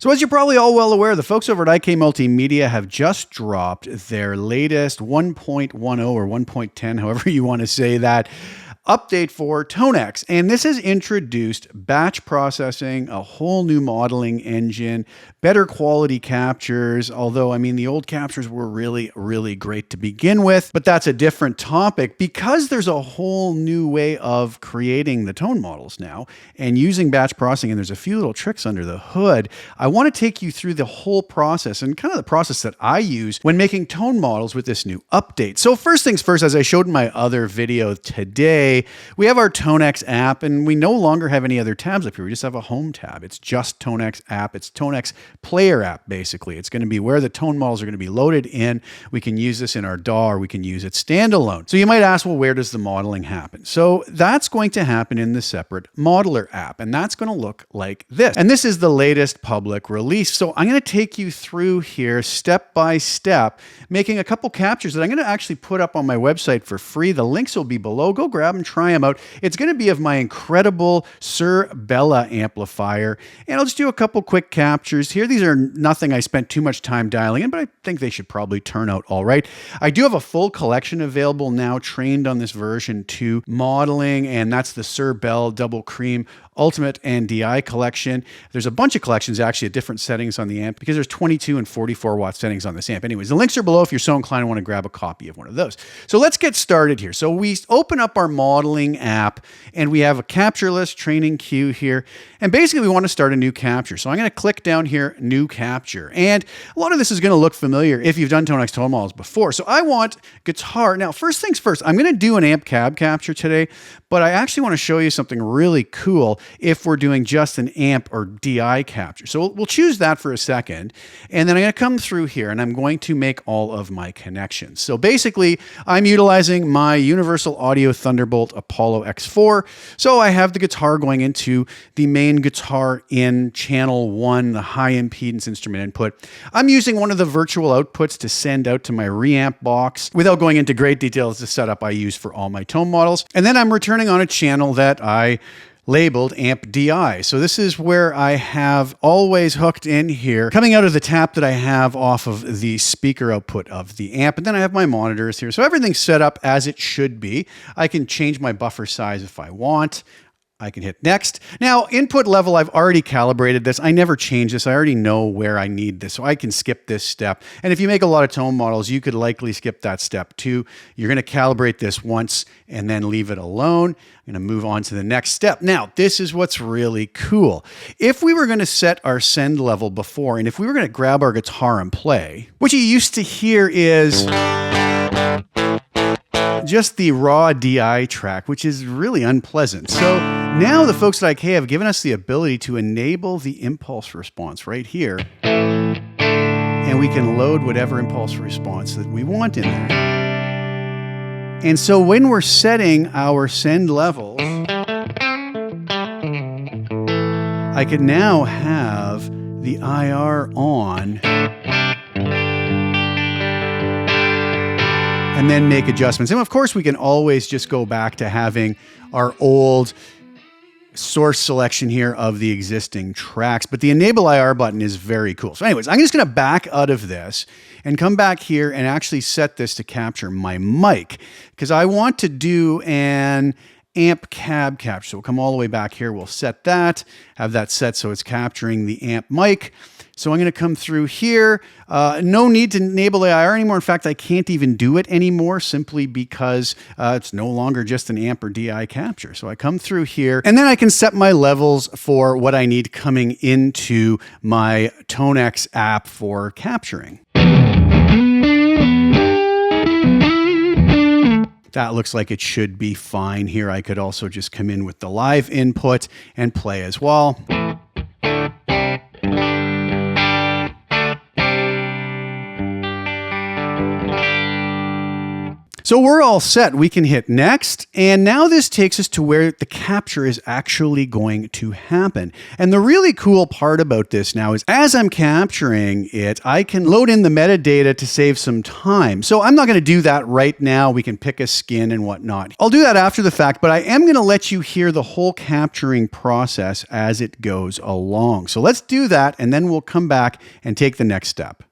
So as you're probably all well aware, the folks over at IK Multimedia have just dropped their latest 1.10 or 1.10, however you want to say that, update for Tonex. And this has introduced batch processing, a whole new modeling engine, better quality captures, although, I mean, the old captures were really, really great to begin with, but that's a different topic because there's a whole new way of creating the tone models now and using batch processing, and there's a few little tricks under the hood. I want to take you through the whole process and kind of the process that I use when making tone models with this new update. So first things first, as I showed in my other video today, we have our Tonex app, and we no longer have any other tabs up here. We just have a home tab. It's just Tonex app. It's Tonex player app, basically. It's going to be where the tone models are going to be loaded in. We can use this in our DAW, or we can use it standalone. So you might ask, well, where does the modeling happen? So that's going to happen in the separate modeler app, and that's going to look like this. And this is the latest public release. So I'm going to take you through here step by step, making a couple captures that I'm going to actually put up on my website for free. The links will be below. Go grab them, try them out. It's going to be of my incredible Suhr Bella amplifier, and I'll just do a couple quick captures here. These are nothing I spent too much time dialing in, but I think they should probably turn out all right. I do have a full collection available now, trained on this version 2 modeling, and that's the Suhr Bella Double Cream Ultimate and DI collection. There's a bunch of collections actually at different settings on the amp because there's 22 and 44 watt settings on this amp. Anyways, the links are below if you're so inclined and want to grab a copy of one of those. So let's get started here. So we open up our modeling app and we have a capture list, training queue here. And basically we want to start a new capture. So I'm going to click down here, new capture. And a lot of this is going to look familiar if you've done Tonex tone models before. So I want guitar. Now, first things first, I'm going to do an amp cab capture today, but I actually want to show you something really cool if we're doing just an amp or DI capture. So we'll choose that for a second. And then I'm going to come through here and I'm going to make all of my connections. So basically, I'm utilizing my Universal Audio Thunderbolt Apollo X4. So I have the guitar going into the main guitar in channel 1, the high impedance instrument input. I'm using one of the virtual outputs to send out to my reamp box. Without going into great detail, it's the setup I use for all my tone models. And then I'm returning on a channel that I labeled amp DI. So this is where I have always hooked in here, coming out of the tap that I have off of the speaker output of the amp. And then I have my monitors here. So everything's set up as it should be. I can change my buffer size if I want. I can hit next. Now, input level, I've already calibrated this. I never change this. I already know where I need this, so I can skip this step. And if you make a lot of tone models, you could likely skip that step too. You're going to calibrate this once and then leave it alone. I'm going to move on to the next step. Now, this is what's really cool. If we were going to set our send level before, and if we were going to grab our guitar and play, what you used to hear is just the raw DI track, which is really unpleasant. So now the folks at IK have given us the ability to enable the impulse response right here. And we can load whatever impulse response that we want in there. And so when we're setting our send levels, I can now have the IR on and then make adjustments. And of course, we can always just go back to having our old source selection here of the existing tracks, but the enable IR button is very cool. So anyways, I'm just going to back out of this and come back here and actually set this to capture my mic because I want to do an amp cab capture. So we'll come all the way back here. We'll set that, have that set so it's capturing the amp mic. So I'm going to come through here. No need to enable AIR anymore. In fact, I can't even do it anymore simply because it's no longer just an amp or DI capture. So I come through here and then I can set my levels for what I need coming into my Tonex app for capturing. That looks like it should be fine here. I could also just come in with the live input and play as well. So we're all set. We can hit next. And now this takes us to where the capture is actually going to happen. And the really cool part about this now is as I'm capturing it, I can load in the metadata to save some time. So I'm not going to do that right now. We can pick a skin and whatnot. I'll do that after the fact, but I am going to let you hear the whole capturing process as it goes along. So let's do that, and then we'll come back and take the next step.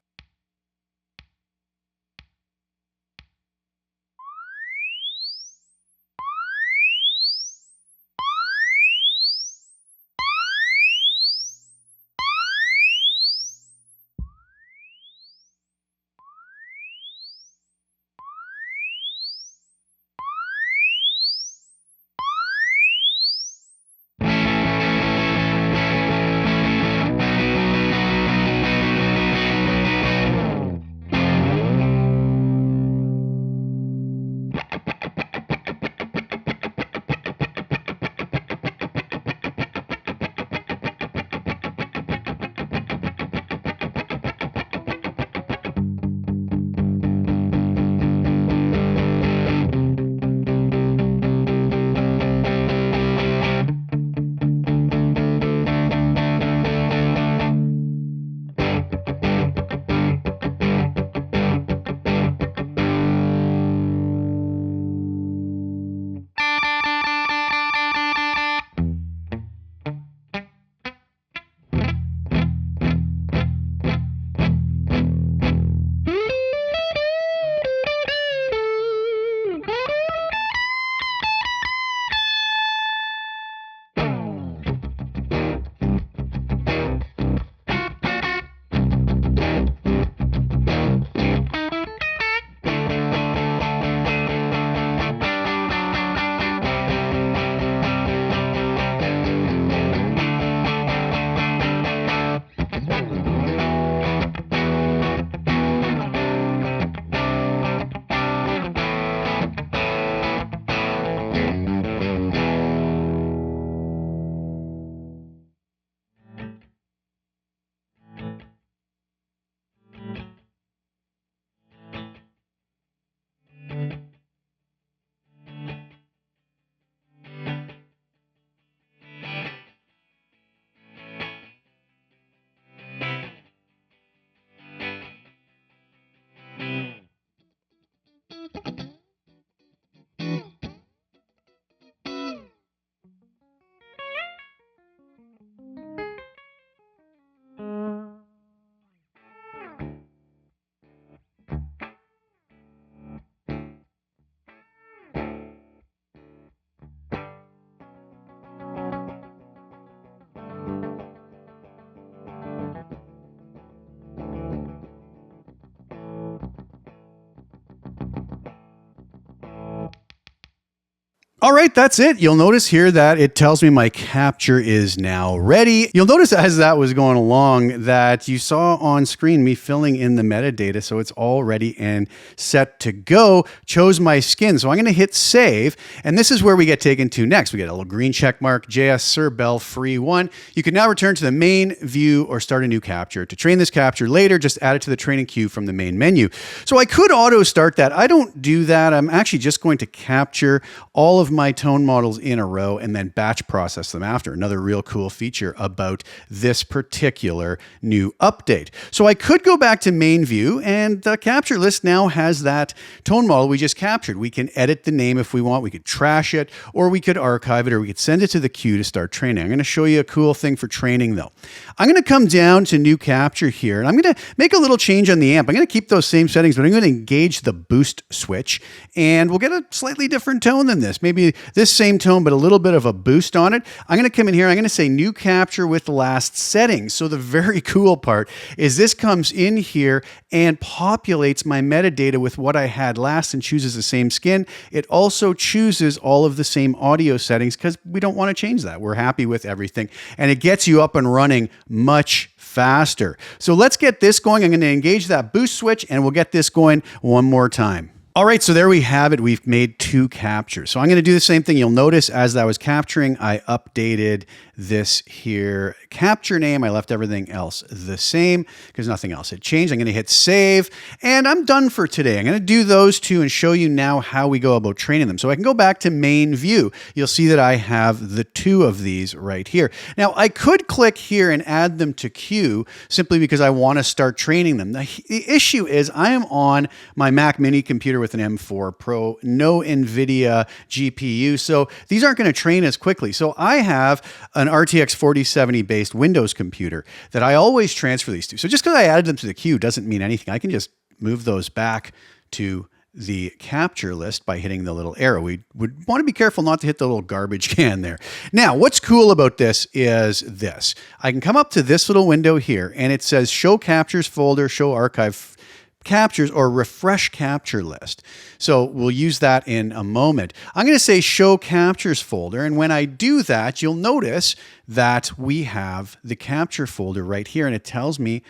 All right, that's it. You'll notice here that it tells me my capture is now ready. You'll notice as that was going along that you saw on screen me filling in the metadata, so it's all ready and set to go. Chose my skin, so I'm going to hit save, and this is where we get taken to next. We get a little green check mark, JS Suhr Bella free 1. You can now return to the main view or start a new capture. To train this capture later, just add it to the training queue from the main menu. So I could auto start that. I don't do that. I'm actually just going to capture all of my tone models in a row and then batch process them after. Another real cool feature about this particular new update. So I could go back to main view, and the capture list now has that tone model we just captured. We can edit the name if we want. We could trash it, or we could archive it, or we could send it to the queue to start training. I'm going to show you a cool thing for training though. I'm going to come down to new capture here, and I'm going to make a little change on the amp. I'm going to keep those same settings, but I'm going to engage the boost switch, and we'll get a slightly different tone than this. Maybe this same tone, but a little bit of a boost on it. I'm going to come in here. I'm going to say new capture with last settings. So the very cool part is this comes in here and populates my metadata with what I had last and chooses the same skin. It also chooses all of the same audio settings because we don't want to change that. We're happy with everything, and it gets you up and running much faster. So let's get this going. I'm going to engage that boost switch, and we'll get this going one more time. All right, so there we have it. We've made two captures. So I'm going to do the same thing. You'll notice as I was capturing, I updated this here capture name. I left everything else the same because nothing else had changed. I'm going to hit save and I'm done for today. I'm going to do those two and show you now how we go about training them. So I can go back to main view. You'll see that I have the two of these right here. Now I could click here and add them to queue simply because I want to start training them. The issue is I am on my Mac mini computer with an M4 Pro, no NVIDIA GPU, so these aren't going to train as quickly. So I have an RTX 4070 based Windows computer that I always transfer these to. So just because I added them to the queue doesn't mean anything. I can just move those back to the capture list by hitting the little arrow. We would want to be careful not to hit the little garbage can there. Now, what's cool about this is this. I can come up to this little window here and it says show captures folder, show archive captures, or refresh capture list. So we'll use that in a moment. I'm going to say show captures folder. And when I do that, you'll notice that we have the capture folder right here and it tells me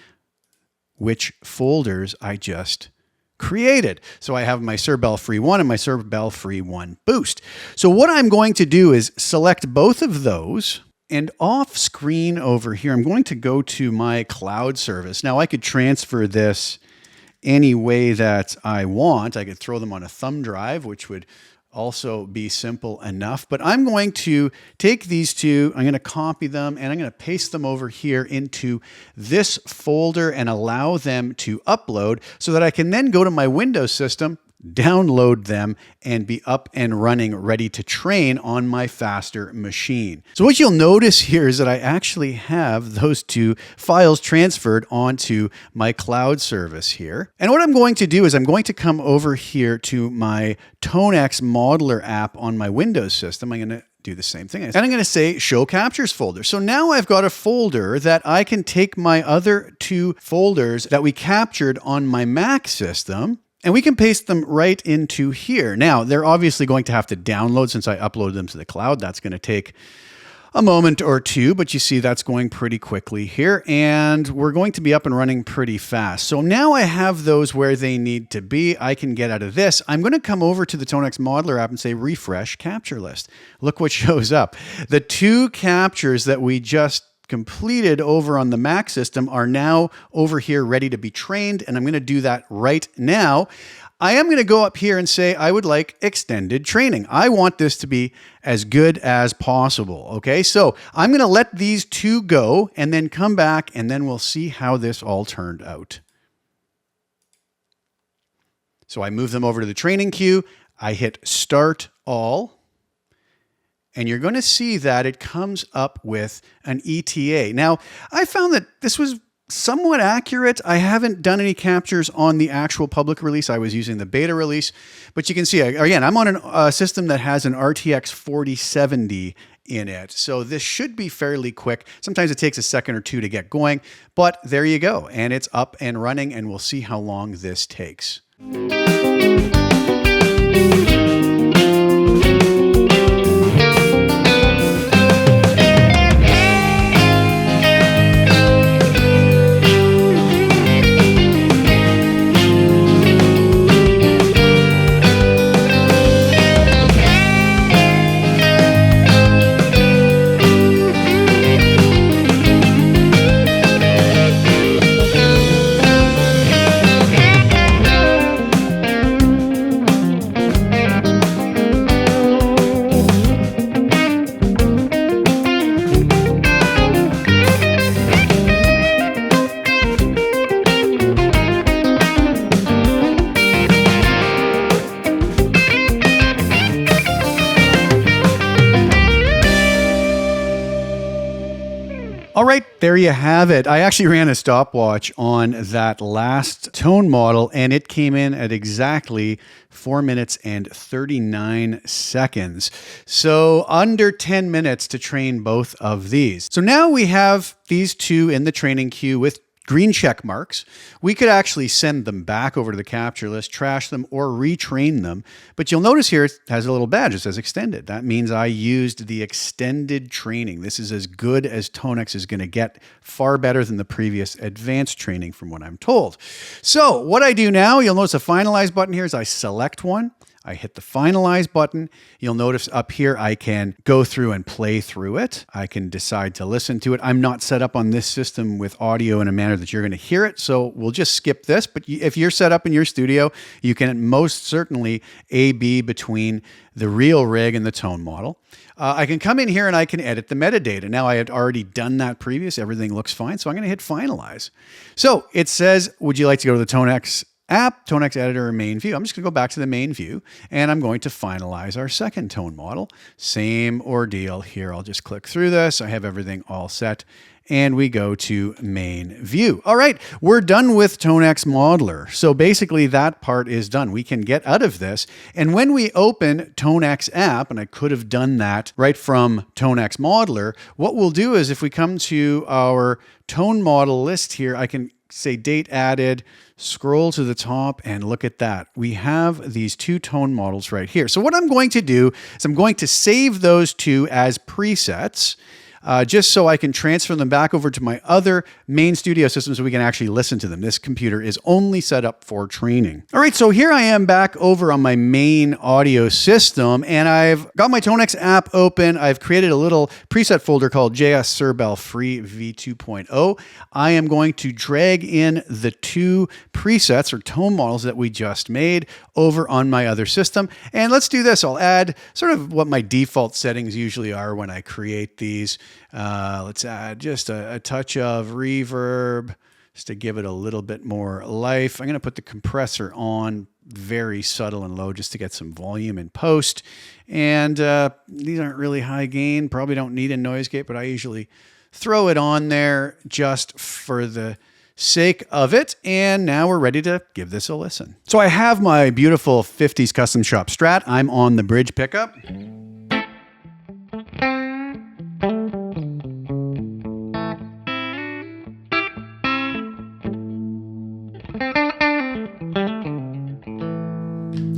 which folders I just created. So I have my Suhr Bella Free 1 and my Suhr Bella Free 1 Boost. So what I'm going to do is select both of those, and off screen over here, I'm going to go to my cloud service. Now I could transfer this any way that I want. I could throw them on a thumb drive, which would also be simple enough, but I'm going to take these two, I'm going to copy them and I'm going to paste them over here into this folder and allow them to upload so that I can then go to my Windows system, download them, and be up and running, ready to train on my faster machine. So what you'll notice here is that I actually have those two files transferred onto my cloud service here. And what I'm going to do is I'm going to come over here to my Tonex Modeler app on my Windows system. I'm going to do the same thing. And I'm going to say show captures folder. So now I've got a folder that I can take my other two folders that we captured on my Mac system, and we can paste them right into here. Now, they're obviously going to have to download since I uploaded them to the cloud. That's going to take a moment or two, but you see that's going pretty quickly here, and we're going to be up and running pretty fast. So now I have those where they need to be. I can get out of this. I'm going to come over to the Tonex Modeler app and say refresh capture list. Look what shows up. The two captures that we just completed over on the Mac system are now over here ready to be trained, and I'm going to do that right now. I am going to go up here and say I would like extended training. I want this to be as good as possible. Okay, so I'm going to let these two go and then come back and then we'll see how this all turned out. So I move them over to the training queue. I hit start all. And you're going to see that it comes up with an ETA. Now, I found that this was somewhat accurate. I haven't done any captures on the actual public release. I was using the beta release. But you can see, again, I'm on a system that has an RTX 4070 in it. So this should be fairly quick. Sometimes it takes a second or two to get going. But there you go. And it's up and running. And we'll see how long this takes. All right, there you have it. I actually ran a stopwatch on that last tone model, and it came in at exactly 4 minutes and 39 seconds. So under 10 minutes to train both of these. So now we have these two in the training queue with green check marks. We could actually send them back over to the capture list, trash them, or retrain them. But you'll notice here it has a little badge that says extended. That means I used the extended training. This is as good as Tonex is going to get, far better than the previous advanced training from what I'm told. So what I do now, you'll notice a finalize button here is I select one. I hit the finalize button. You'll notice up here, I can go through and play through it. I can decide to listen to it. I'm not set up on this system with audio in a manner that you're going to hear it, so we'll just skip this. But if you're set up in your studio, you can most certainly A/B between the real rig and the tone model. I can come in here and I can edit the metadata. Now, I had already done that previous. Everything looks fine, so I'm going to hit finalize. So it says, would you like to go to the Tonex app, Tonex editor, or main view? I'm just going to go back to the main view, and I'm going to finalize our second tone model. Same ordeal here. I'll just click through this. I have everything all set, and we go to main view. All right, we're done with Tonex Modeler. So basically that part is done. We can get out of this. And when we open Tonex app, and I could have done that right from Tonex Modeler, what we'll do is if we come to our tone model list here, I can say date added, scroll to the top, and look at that. We have these two tone models right here. So what I'm going to do is I'm going to save those two as presets, just so I can transfer them back over to my other main studio system so we can actually listen to them. This computer is only set up for training. All right, so here I am back over on my main audio system, and I've got my Tonex app open. I've created a little preset folder called JS Suhr Bella Free v2.0. I am going to drag in the two presets or tone models that we just made over on my other system. And let's do this. I'll add sort of what my default settings usually are when I create these. Let's add just a touch of reverb just to give it a little bit more life. I'm going to put the compressor on very subtle and low just to get some volume in post. And these aren't really high gain, probably don't need a noise gate, but I usually throw it on there just for the sake of it. And now we're ready to give this a listen. So I have my beautiful 50s custom shop Strat. I'm on the bridge pickup.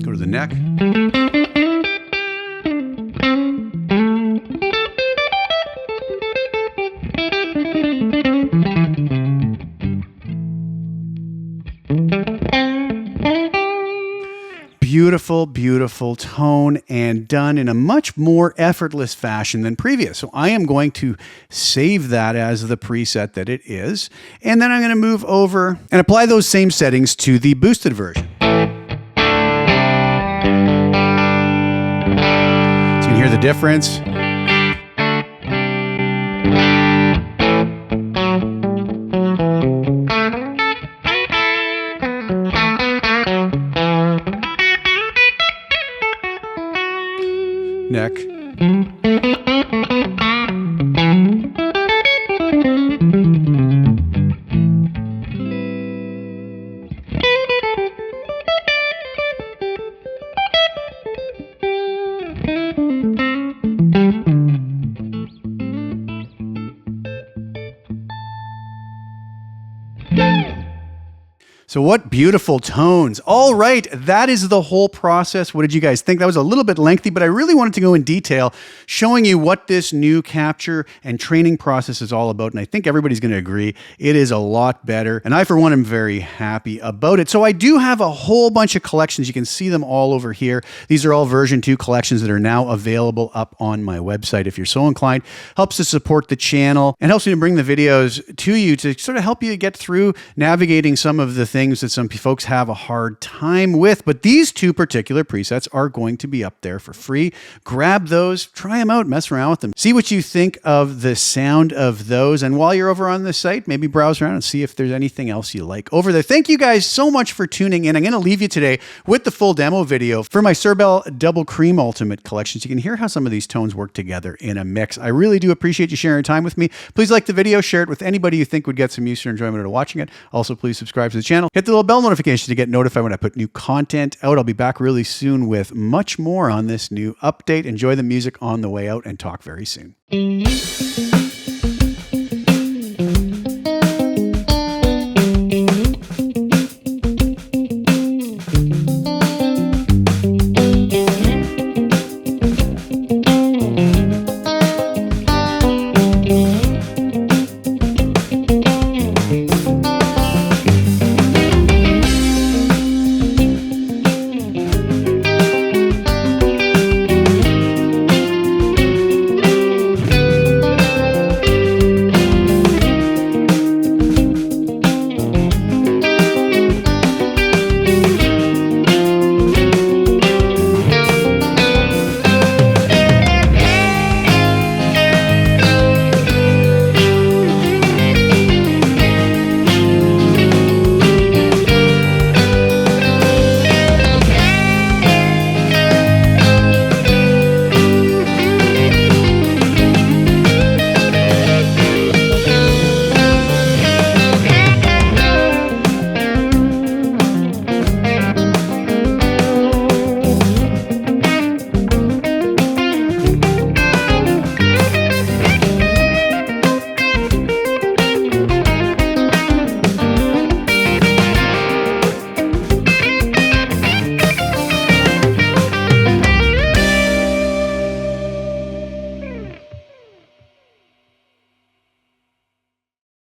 Go to the neck. Beautiful, beautiful tone, and done in a much more effortless fashion than previous. So I am going to save that as the preset that it is. And then I'm going to move over and apply those same settings to the boosted version. So you can hear the difference. Neck. So what beautiful tones. All right, that is the whole process. What did you guys think? That was a little bit lengthy, but I really wanted to go in detail showing you what this new capture and training process is all about. And I think everybody's going to agree it is a lot better. And I, for one, am very happy about it. So I do have a whole bunch of collections. You can see them all over here. These are all version 2 collections that are now available up on my website. If you're so inclined, helps to support the channel and helps me to bring the videos to you to sort of help you get through navigating some of the things that some folks have a hard time with. But these two particular presets are going to be up there for free. Grab those, try them out, mess around with them. See what you think of the sound of those. And while you're over on the site, maybe browse around and see if there's anything else you like over there. Thank you guys so much for tuning in. I'm going to leave you today with the full demo video for my Suhr Bella Double Cream Ultimate collection. So you can hear how some of these tones work together in a mix. I really do appreciate you sharing time with me. Please like the video, share it with anybody you think would get some use or enjoyment out of watching it. Also, please subscribe to the channel. Hit the little bell notification to get notified when I put new content out. I'll be back really soon with much more on this new update. Enjoy the music on the way out and talk very soon.